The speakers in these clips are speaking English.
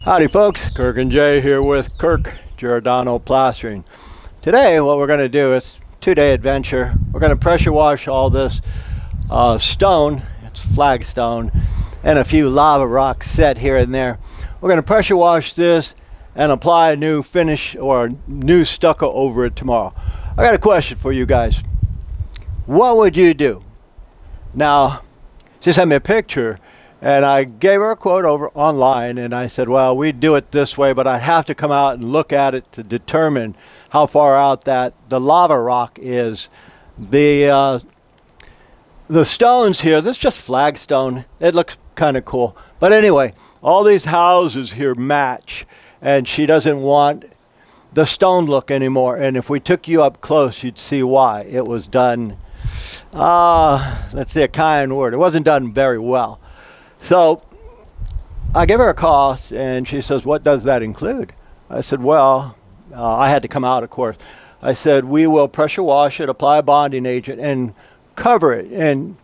Howdy folks, Kirk and Jay here with Kirk Giordano Plastering. Today what we're going to do is a 2-day adventure. We're going to pressure wash all this stone, it's flagstone, and a few lava rocks set here and there. We're going to pressure wash this and apply a new finish or new stucco over it tomorrow. I got a question for you guys. What would you do? Now, she sent me a picture and I gave her a quote over online, and I said, well, we'd do it this way, but I'd have to come out and look at it to determine how far out that the lava rock is. The stones here, this is just flagstone. It looks kind of cool. But anyway, all these houses here match, and she doesn't want the stone look anymore. And if we took you up close, you'd see why. It was done, let's say a kind word. It wasn't done very well. So I give her a call, and she says, what does that include? I said, well, I had to come out, of course. I said, we will pressure wash it, apply a bonding agent, and cover it. And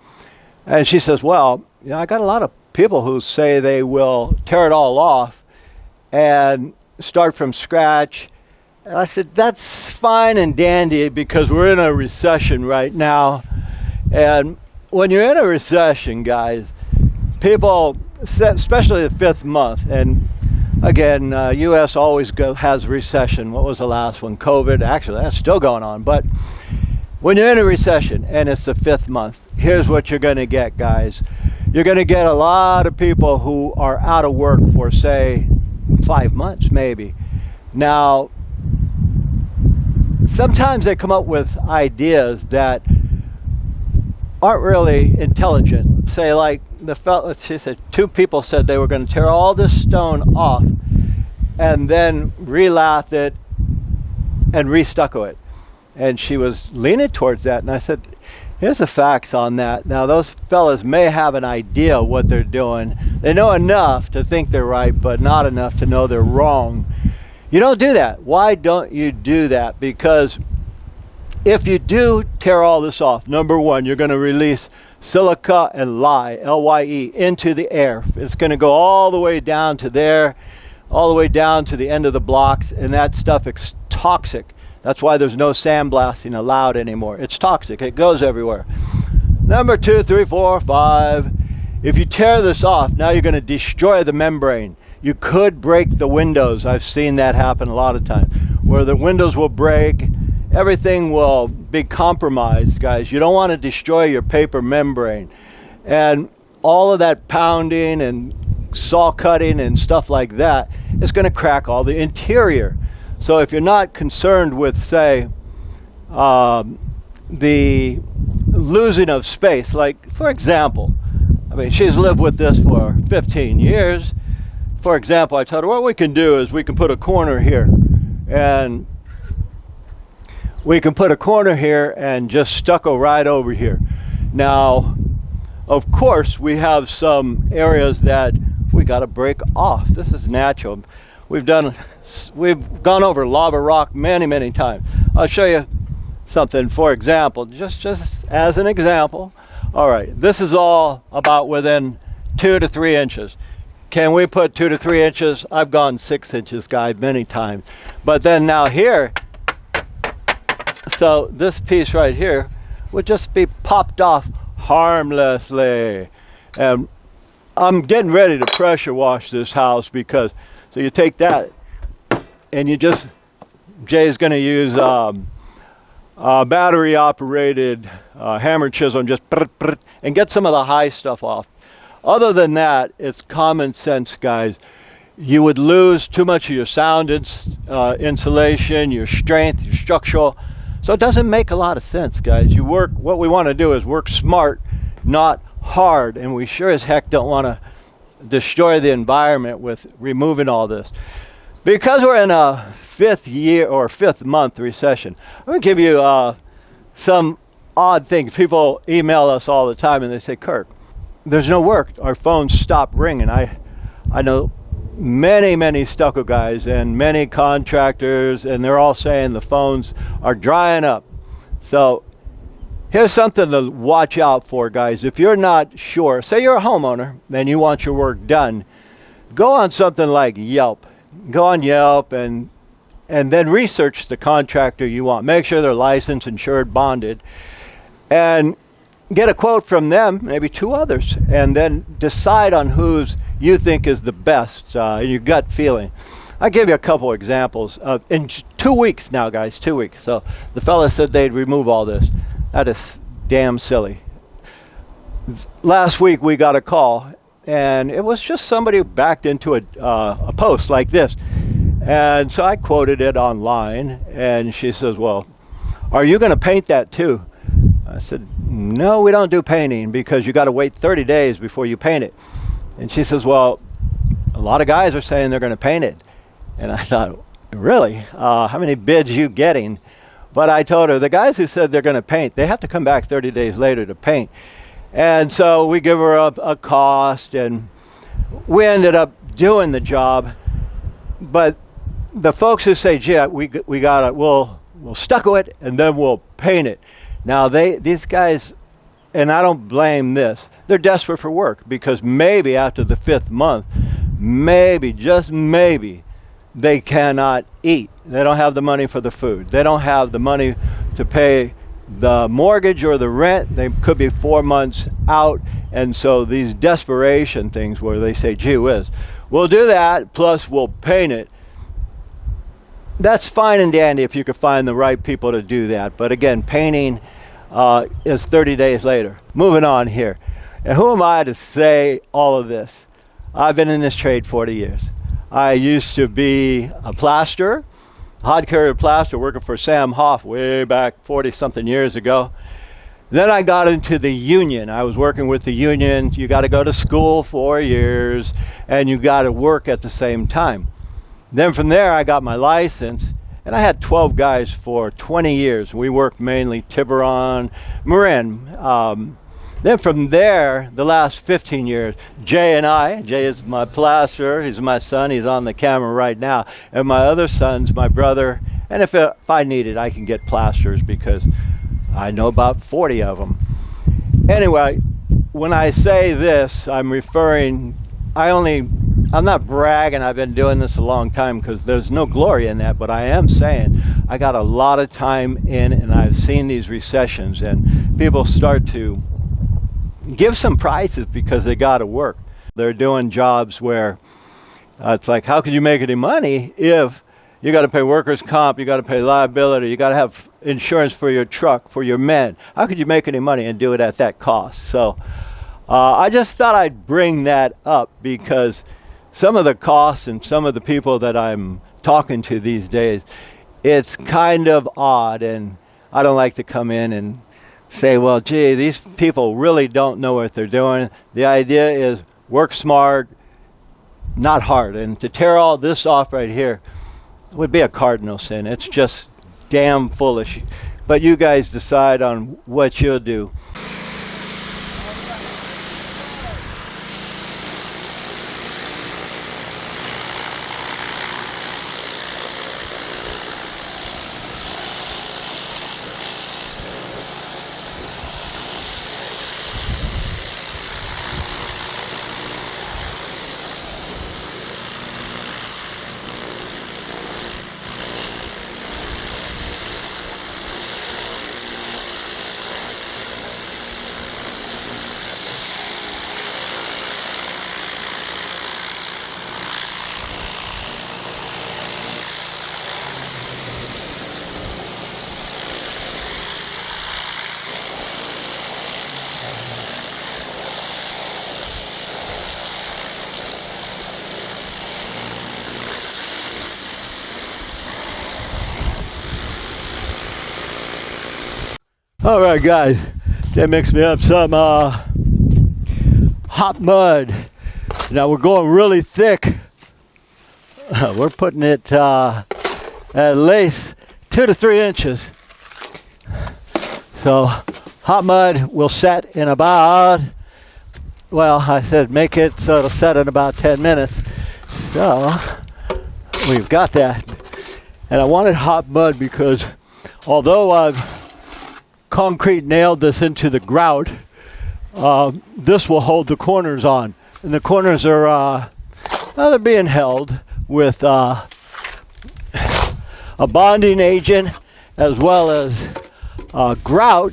she says, well, you know, I got a lot of people who say they will tear it all off and start from scratch. And I said, that's fine and dandy because we're in a recession right now. And when you're in a recession, guys, people, especially the 5th month, and again, U.S. always has recession. What was the last one? COVID. Actually, that's still going on. But when you're in a recession and it's the 5th month, here's what you're going to get, guys. You're going to get a lot of people who are out of work for, say, 5 months, maybe. Now, sometimes they come up with ideas that aren't really intelligent. Say, like, she said 2 people said they were going to tear all this stone off and then re-lath it and re-stucco it. And she was leaning towards that, and I said, here's the facts on that. Now, those fellas may have an idea what they're doing. They know enough to think they're right, but not enough to know they're wrong. You don't do that. Why don't you do that? Because if you do tear all this off, number one, you're going to release silica and lye, L-Y-E, into the air. It's going to go all the way down to there, all the way down to the end of the blocks, and that stuff is toxic. That's why there's no sandblasting allowed anymore. It's toxic. It goes everywhere. Number 2, 3, 4, 5. If you tear this off, now you're going to destroy the membrane. You could break the windows. I've seen that happen a lot of times, where the windows will break. Everything will be compromised, guys. You don't want to destroy your paper membrane. And all of that pounding and saw cutting and stuff like that is going to crack all the interior. So if you're not concerned with, say, the losing of space, like, for example, I mean, she's lived with this for 15 years. For example, I told her, what we can do is we can put a corner here, and we can put a corner here and just stucco right over here. Now, of course, we have some areas that we got to break off. This is natural. We've gone over lava rock many times. I'll show you something. For example, just as an example. All right, this is all about within 2 to 3 inches. Can we put 2 to 3 inches? I've gone 6 inches, guys, many times. But then now here, so this piece right here would just be popped off harmlessly. And I'm getting ready to pressure wash this house because, so you take that and you just, Jay's going to use battery operated hammer chisel and just and get some of the high stuff off. Other than that, it's common sense, guys. You would lose too much of your sound insulation, your strength, your structural. So it doesn't make a lot of sense, guys. What we want to do is work smart, not hard. And we sure as heck don't want to destroy the environment with removing all this. Because we're in a 5th year or 5th month recession, I'm going to give you some odd things. People email us all the time and they say, Kirk, there's no work. Our phones stop ringing. I know many stucco guys and many contractors, and they're all saying the phones are drying up. So here's something to watch out for, guys. If you're not sure, say you're a homeowner and you want your work done, go on something like Yelp. Go on Yelp and then research the contractor you want. Make sure they're licensed, insured, bonded, and get a quote from them, maybe 2 others, and then decide on whose you think is the best, your gut feeling. I'll give you a couple examples. In 2 weeks now, guys, 2 weeks. So the fella said they'd remove all this. That is damn silly. Last week we got a call, and it was just somebody who backed into a post like this. And so I quoted it online, and she says, well, are you going to paint that too? I said, no, we don't do painting because you got to wait 30 days before you paint it. And she says, well, a lot of guys are saying they're going to paint it. And I thought, really? How many bids you getting? But I told her, the guys who said they're going to paint, they have to come back 30 days later to paint. And so we give her a cost, and we ended up doing the job. But the folks who say, gee, we got it, we'll stucco it, and then we'll paint it. Now, these guys, and I don't blame this, they're desperate for work because maybe after the 5th month, maybe, just maybe, they cannot eat. They don't have the money for the food. They don't have the money to pay the mortgage or the rent. They could be 4 months out. And so these desperation things where they say, gee whiz, we'll do that, plus we'll paint it. That's fine and dandy if you could find the right people to do that. But again, painting is 30 days later. Moving on here. And who am I to say all of this? I've been in this trade 40 years. I used to be a plasterer, hod carrier plasterer, working for Sam Hoff way back 40-something years ago. Then I got into the union. I was working with the union. You got to go to school 4 years, and you got to work at the same time. Then from there, I got my license, and I had 12 guys for 20 years. We worked mainly Tiburon, Marin. Then from there, the last 15 years, Jay is my plasterer, he's my son, he's on the camera right now, and my other son's my brother, and if I need it, I can get plasters because I know about 40 of them. Anyway, when I say this, I'm not bragging, I've been doing this a long time because there's no glory in that, but I am saying I got a lot of time in, and I've seen these recessions, and people start to give some prices because they got to work. They're doing jobs where it's like, how can you make any money if you got to pay workers' comp, you got to pay liability, you got to have insurance for your truck, for your men. How could you make any money and do it at that cost? So I just thought I'd bring that up because some of the costs and some of the people that I'm talking to these days, it's kind of odd, and I don't like to come in and say, well, gee, these people really don't know what they're doing. The idea is work smart, not hard. And to tear all this off right here would be a cardinal sin. It's just damn foolish. But you guys decide on what you'll do. All right, guys, they mixed me up some hot mud. Now we're going really thick. We're putting it at least 2 to 3 inches. So hot mud will set in about, well, I said make it so it'll set in about 10 minutes. So we've got that. And I wanted hot mud because although I've concrete nailed this into the grout, this will hold the corners on. And the corners are Well, they're being held with a bonding agent as well as grout,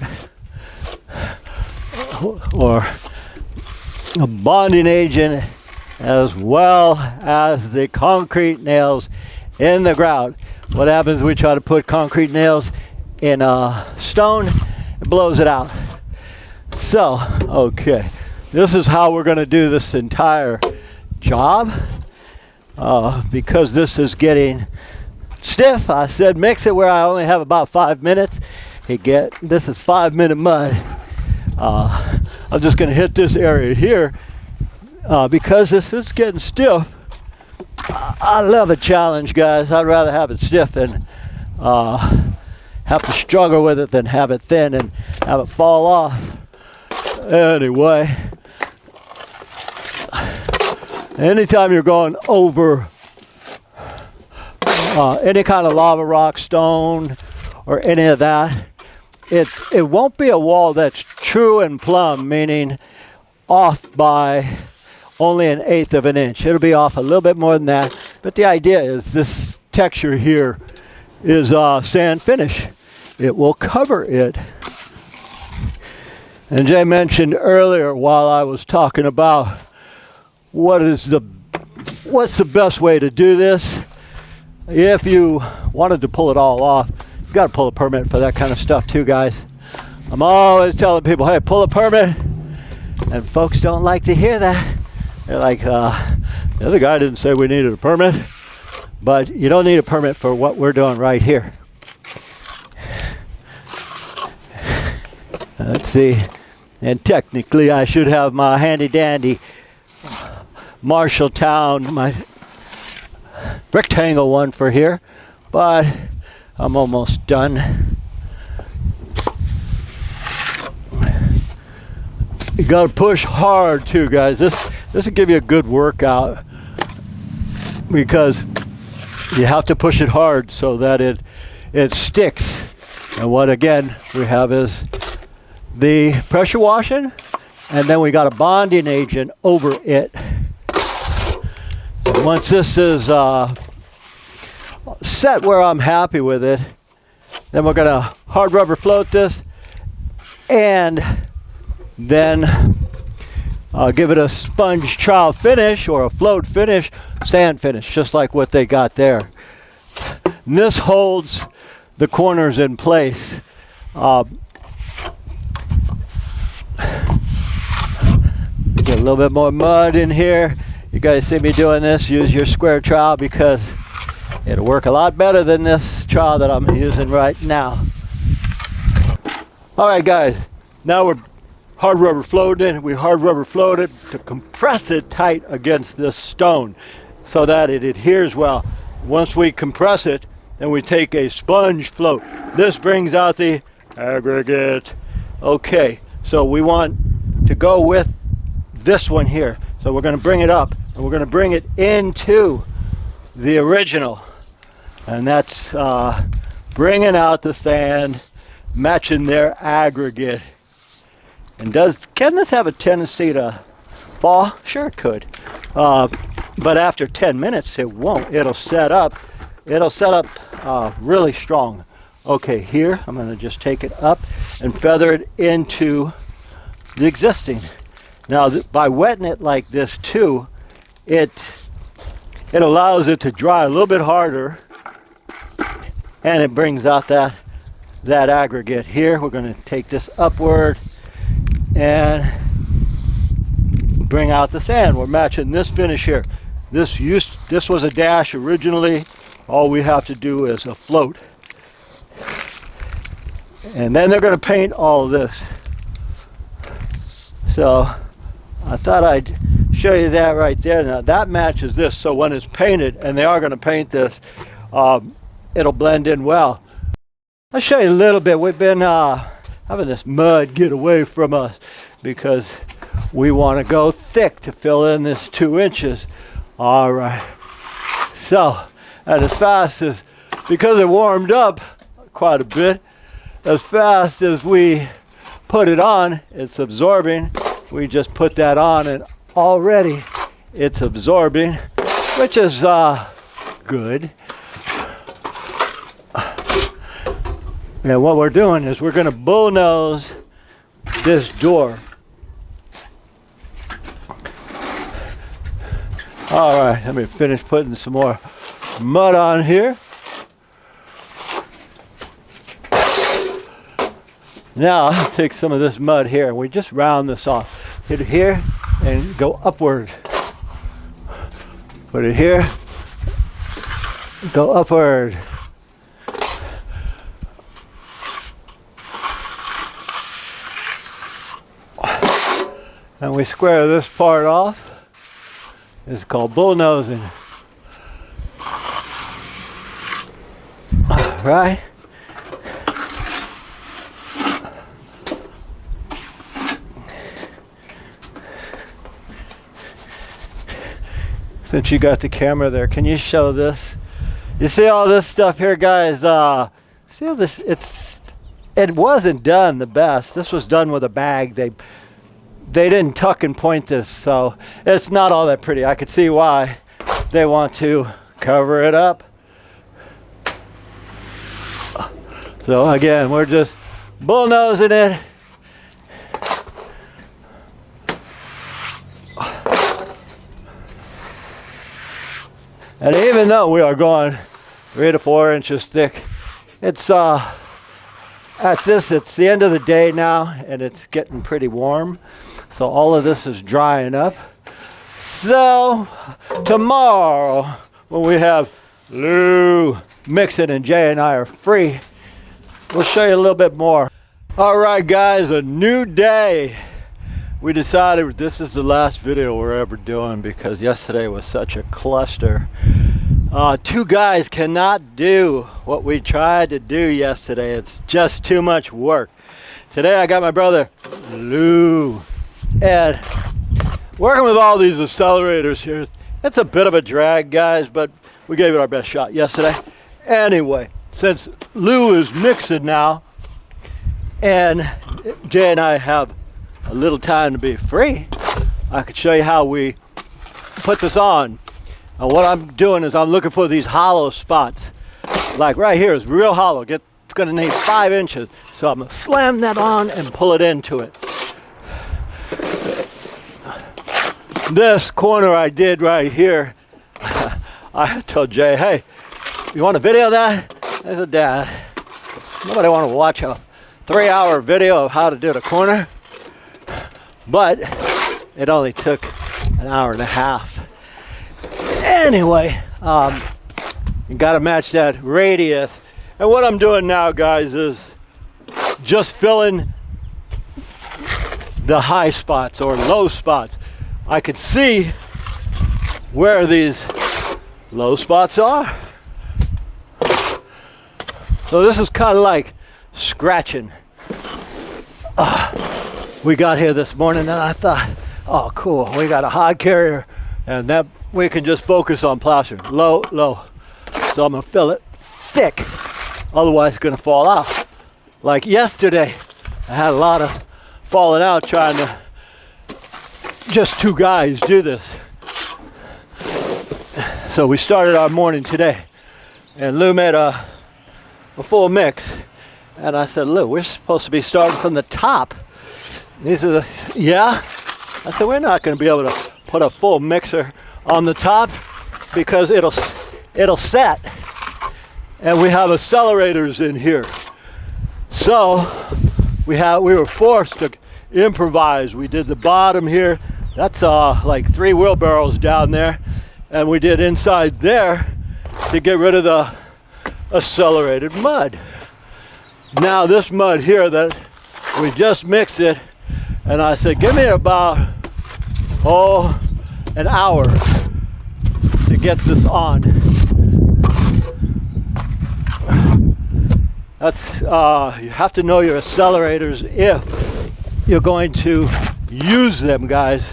or a bonding agent as well as the concrete nails in the grout. What happens, we try to put concrete nails in a stone, it blows it out. So, okay, this is how we're going to do this entire job. Because this is getting stiff, I said mix it where I only have about 5 minutes. This is 5-minute mud. I'm just going to hit this area here because this is getting stiff. I love a challenge, guys. I'd rather have it stiff than have to struggle with it than have it thin and have it fall off. Anyway, anytime you're going over any kind of lava rock, stone, or any of that, it won't be a wall that's true and plumb, meaning off by only 1/8 of an inch. It'll be off a little bit more than that, but the idea is this texture here is sand finish. It will cover it. And Jay mentioned earlier while I was talking about what's the best way to do this. If you wanted to pull it all off, you got to pull a permit for that kind of stuff too, guys. I'm always telling people, hey, pull a permit, and folks don't like to hear that. They're like, the other guy didn't say we needed a permit, but you don't need a permit for what we're doing right here. Let's see, and technically I should have my handy dandy Marshalltown, my rectangle one for here, but I'm almost done. You gotta push hard too, guys. This will give you a good workout because you have to push it hard so that it sticks. And what again we have is the pressure washing, and then we got a bonding agent over it. And once this is set where I'm happy with it, then we're gonna hard rubber float this and then give it a sponge trowel finish or a float finish, sand finish, just like what they got there. And this holds the corners in place. Get a little bit more mud in here. You guys see me doing this, use your square trowel because it'll work a lot better than this trowel that I'm using right now. All right, guys, now we're hard rubber floating. We hard rubber float it to compress it tight against this stone so that it adheres well. Once we compress it, then we take a sponge float. This brings out the aggregate. Okay, so we want to go with this one here. So we're going to bring it up and we're going to bring it into the original. And that's bringing out the sand, matching their aggregate. And can this have a tendency to fall? Sure it could. But after 10 minutes it won't. It'll set up really strong. Okay, here I'm going to just take it up and feather it into the existing. Now by wetting it like this too, it allows it to dry a little bit harder, and it brings out that aggregate. Here we're going to take this upward and bring out the sand. We're matching this finish here. This was a dash originally. All we have to do is a float. And then they're going to paint all of this. So I thought I'd show you that right there. Now that matches this, so when it's painted, and they are going to paint this, it'll blend in well. I'll show you a little bit. We've been having this mud get away from us because we want to go thick to fill in this 2 inches. All right. So, and as fast as, because it warmed up quite a bit, as fast as we put it on, it's absorbing. We just put that on and already it's absorbing. which is good. And what we're doing is we're going to bullnose this door. All right, let me finish putting some more mud on here. Now I'll take some of this mud here and we just round this off. Hit it here and go upward. Put it here, go upward. And we square this part off. It's called bullnosing. All right. Since you got the camera there, can you show this? You see all this stuff here, guys? See all this? It wasn't done the best. This was done with a bag. They didn't tuck and point this, so it's not all that pretty. I could see why they want to cover it up. So again, we're just bullnosing it. And even though we are going 3 to 4 inches thick, it's it's the end of the day now and it's getting pretty warm. So all of this is drying up. So tomorrow when we have Lou mixing and Jay and I are free, we'll show you a little bit more. All right, guys, a new day. We decided this is the last video we're ever doing because yesterday was such a cluster. 2 guys cannot do what we tried to do yesterday. It's just too much work. Today I got my brother Lou and working with all these accelerators here. It's a bit of a drag, guys, but we gave it our best shot yesterday. Anyway, since Lou is mixing now and Jay and I have a little time to be free, I could show you how we put this on. And what I'm doing is I'm looking for these hollow spots. Like right here is real hollow. It's gonna need 5 inches. So I'm gonna slam that on and pull it into it. This corner I did right here, I told Jay, hey, you want a video of that? I said, Dad, nobody want to watch a 3-hour video of how to do the corner. But it only took an hour and a half. Anyway, you gotta match that radius. And what I'm doing now, guys, is just filling the high spots or low spots. I could see where these low spots are. So this is kind of like scratching. We got here this morning and I thought, oh cool, we got a hod carrier and that we can just focus on plastering. Low, low. So I'm gonna fill it thick, otherwise it's gonna fall out. Like yesterday, I had a lot of falling out trying to just 2 guys do this. So we started our morning today and Lou made a full mix. And I said, Lou, we're supposed to be starting from the top. And he said, yeah. I said, we're not going to be able to put a full mixer on the top because it'll set. And we have accelerators in here. So we were forced to improvise. We did the bottom here. That's like 3 wheelbarrows down there. And we did inside there to get rid of the accelerated mud. Now this mud here that we just mixed it, and I said, give me about an hour to get this on. That's you have to know your accelerators if you're going to use them, guys.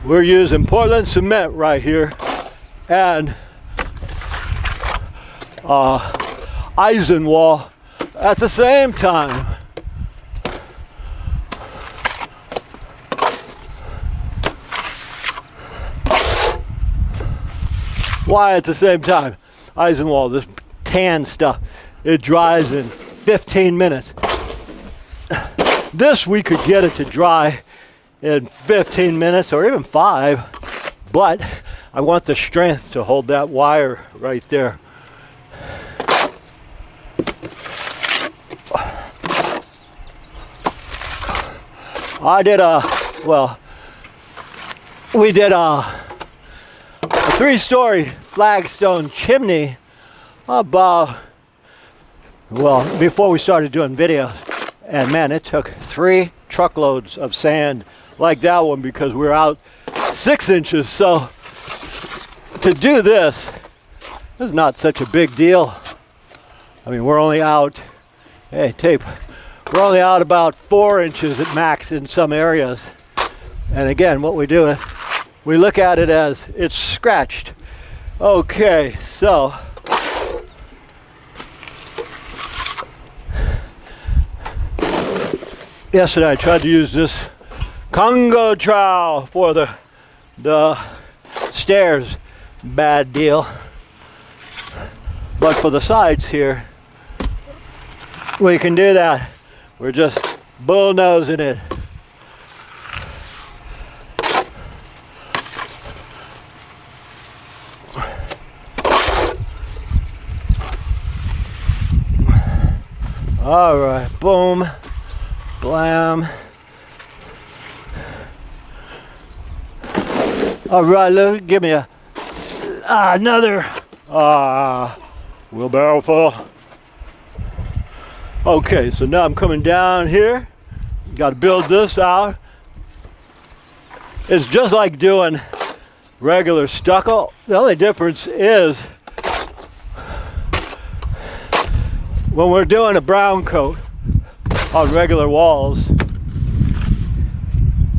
We're using Portland cement right here and Eisenwall at the same time. Why at the same time? Eisenwald, this tan stuff, it dries in 15 minutes. This we could get it to dry in 15 minutes or even 5, but I want the strength to hold that wire right there. We did a 3-story Flagstone chimney about, before we started doing videos. And man, it took 3 truckloads of sand like that one because we were out 6 inches. So to do this is not such a big deal. I mean, we're only out, we're only out about 4 inches at max in some areas. And again, what we do is we look at it as it's scratched. Okay, so yesterday I tried to use this Congo trowel for the stairs. Bad deal. But for the sides here, we can do that. We're just bullnosing it. All right, boom, blam. All right, look, give me another wheelbarrow full. Okay, so now I'm coming down here. Got to build this out. It's just like doing regular stucco. The only difference is when we're doing a brown coat on regular walls,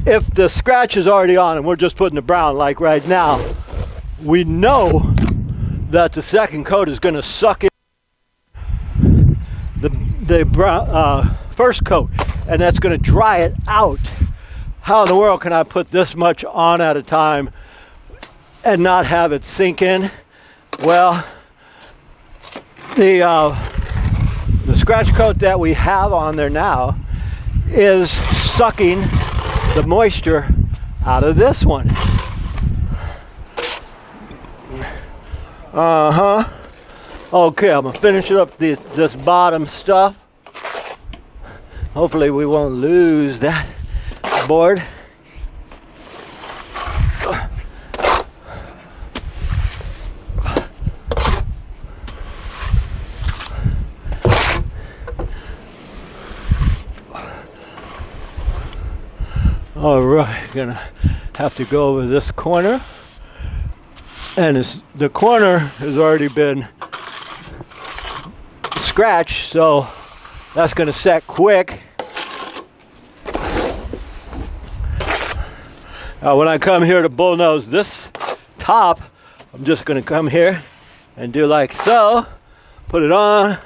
if the scratch is already on and we're just putting the brown, like right now, we know that the second coat is going to suck in the brown, first coat, and that's going to dry it out. How in the world can I put this much on at a time and not have it sink in? Well, the scratch coat that we have on there now is sucking the moisture out of this one. Okay, I'm gonna finish up this bottom stuff. Hopefully we won't lose that board. All right, gonna have to go over this corner, and the corner has already been scratched, so that's gonna set quick. When I come here to bullnose this top, I'm just gonna come here and do like so, put it on,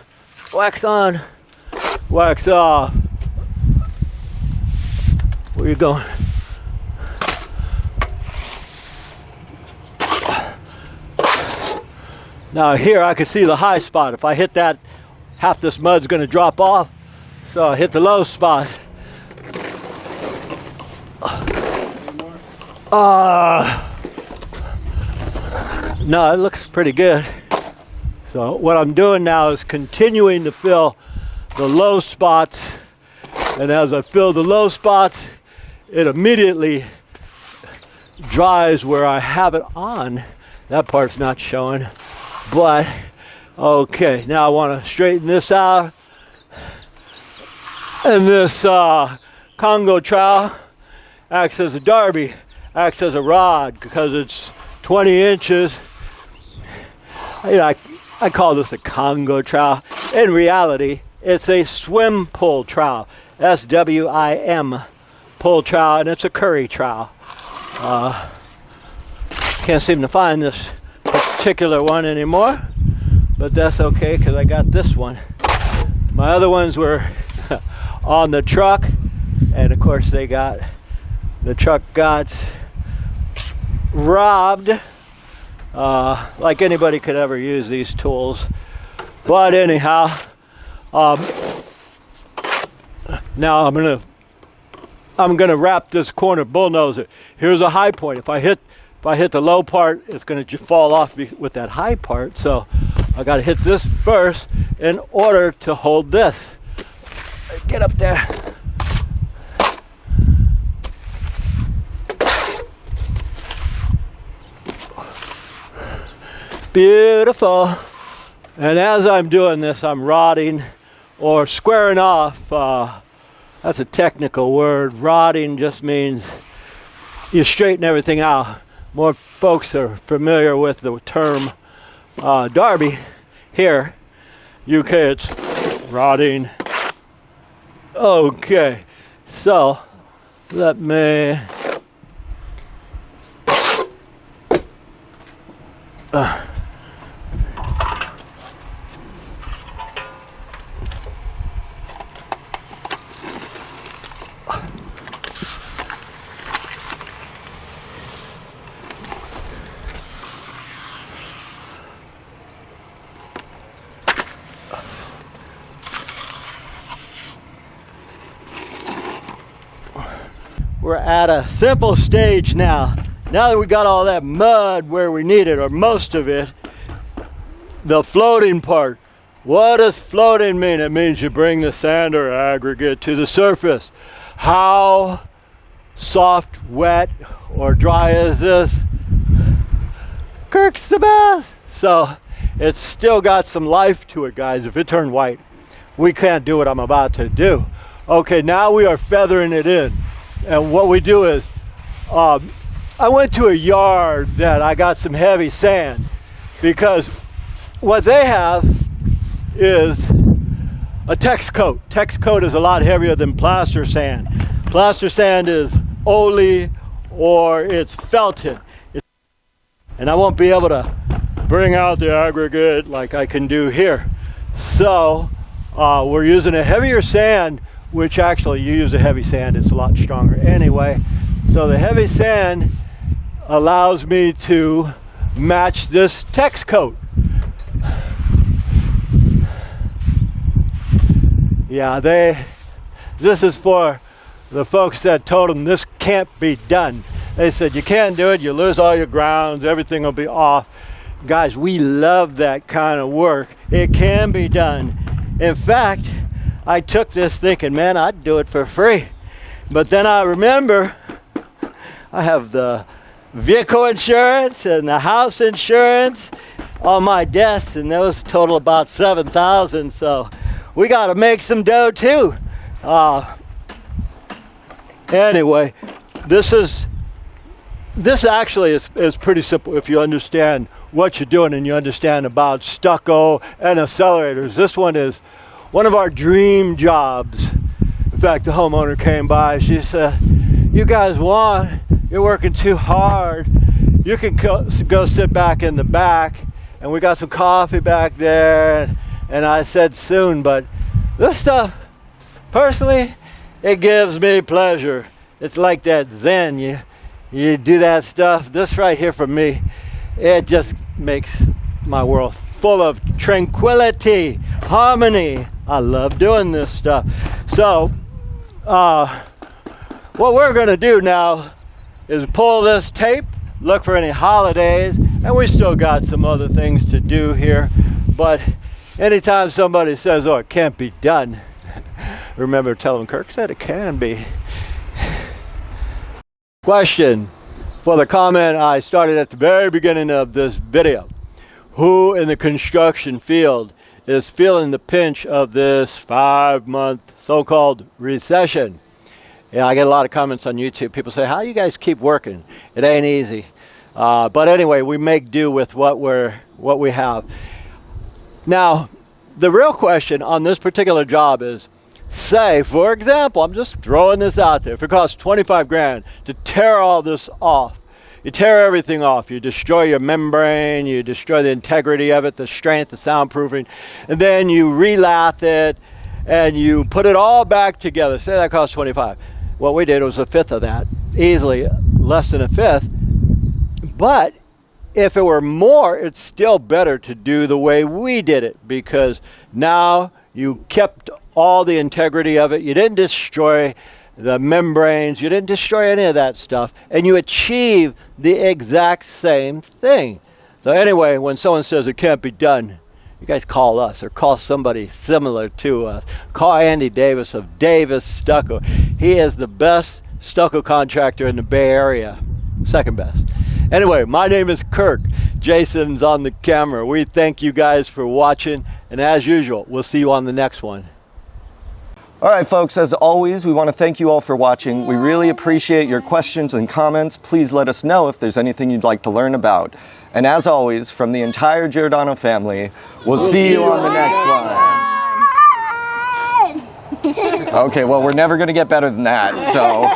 wax off. Where you going? Now here I can see the high spot. If I hit that, half this mud's going to drop off. So I hit the low spot. No, it looks pretty good. So what I'm doing now is continuing to fill the low spots. And as I fill the low spots, it immediately dries where I have it on. That part's not showing, but okay. Now I want to straighten this out. And this Congo trowel acts as a derby, acts as a rod because it's 20 inches. I call this a Congo trowel. In reality, it's a swim pull trowel. SWIM pull trowel, and it's a curry trowel. Can't seem to find this particular one anymore, but that's okay because I got this one. My other ones were on the truck, and of course the truck got robbed like anybody could ever use these tools. But anyhow, now I'm gonna wrap this corner, bullnose it. Here's a high point. If I hit the low part, it's gonna just fall off with that high part. So I gotta hit this first in order to hold this. Get up there. Beautiful. And as I'm doing this, I'm rodding or squaring off. That's a technical word. Rodding just means you straighten everything out. More folks are familiar with the term Derby. Here, UK, it's rodding. Okay, so let me we're at a simple stage now. Now that we got all that mud where we need it, or most of it, the floating part. What does floating mean? It means you bring the sand or aggregate to the surface. How soft, wet, or dry is this? Kirk's the best. So it's still got some life to it, guys. If it turned white, we can't do what I'm about to do. Okay, now we are feathering it in. And what we do is, I went to a yard that I got some heavy sand, because what they have is a Tex coat. Tex coat is a lot heavier than plaster sand. Plaster sand is oily or it's felted. And I won't be able to bring out the aggregate like I can do here. So we're using a heavier sand, which actually you use a heavy sand, it's a lot stronger anyway. So the heavy sand allows me to match this Tex coat. Yeah, this is for the folks that told them this can't be done. They said, you can't do it, you lose all your grounds, everything will be off. Guys, we love that kind of work. It can be done. In fact, I took this thinking, man, I'd do it for free. But then I remember I have the vehicle insurance and the house insurance on my desk, and those total about $7,000. So we got to make some dough too. Anyway, this actually is pretty simple if you understand what you're doing and you understand about stucco and accelerators. This one is one of our dream jobs. In fact, the homeowner came by. She said, you guys you're working too hard. You can go sit back in the back, and we got some coffee back there. And I said soon, but this stuff, personally, it gives me pleasure. It's like that Zen. You do that stuff. This right here for me, it just makes my world full of tranquility, harmony. I love doing this stuff. So what we're going to do now is pull this tape, look for any holidays, and we still got some other things to do here. But anytime somebody says, oh, it can't be done, remember telling Kirk said it can be. Question for the comment I started at the very beginning of this video. Who in the construction field is feeling the pinch of this 5-month so-called recession? Yeah, I get a lot of comments on YouTube. People say, how you guys keep working? It ain't easy. But anyway, we make do with what we have. Now, the real question on this particular job is, say, for example, I'm just throwing this out there, if it costs 25 grand to tear all this off, you tear everything off, you destroy your membrane, you destroy the integrity of it, the strength, the soundproofing, and then you relath it, and you put it all back together. Say that costs 25. What we did was a fifth of that, easily less than a fifth. But if it were more, it's still better to do the way we did it, because now you kept all the integrity of it. You didn't destroy the membranes. You didn't destroy any of that stuff. And you achieve the exact same thing. So anyway, when someone says it can't be done, you guys call us or call somebody similar to us. Call Andy Davis of Davis Stucco. He is the best stucco contractor in the Bay Area. Second best. Anyway, my name is Kirk. Jason's on the camera. We thank you guys for watching. And as usual, we'll see you on the next one. All right, folks, as always, we want to thank you all for watching. We really appreciate your questions and comments. Please let us know if there's anything you'd like to learn about. And as always, from the entire Giordano family, we'll see you on the next one. Okay, well, we're never going to get better than that, so...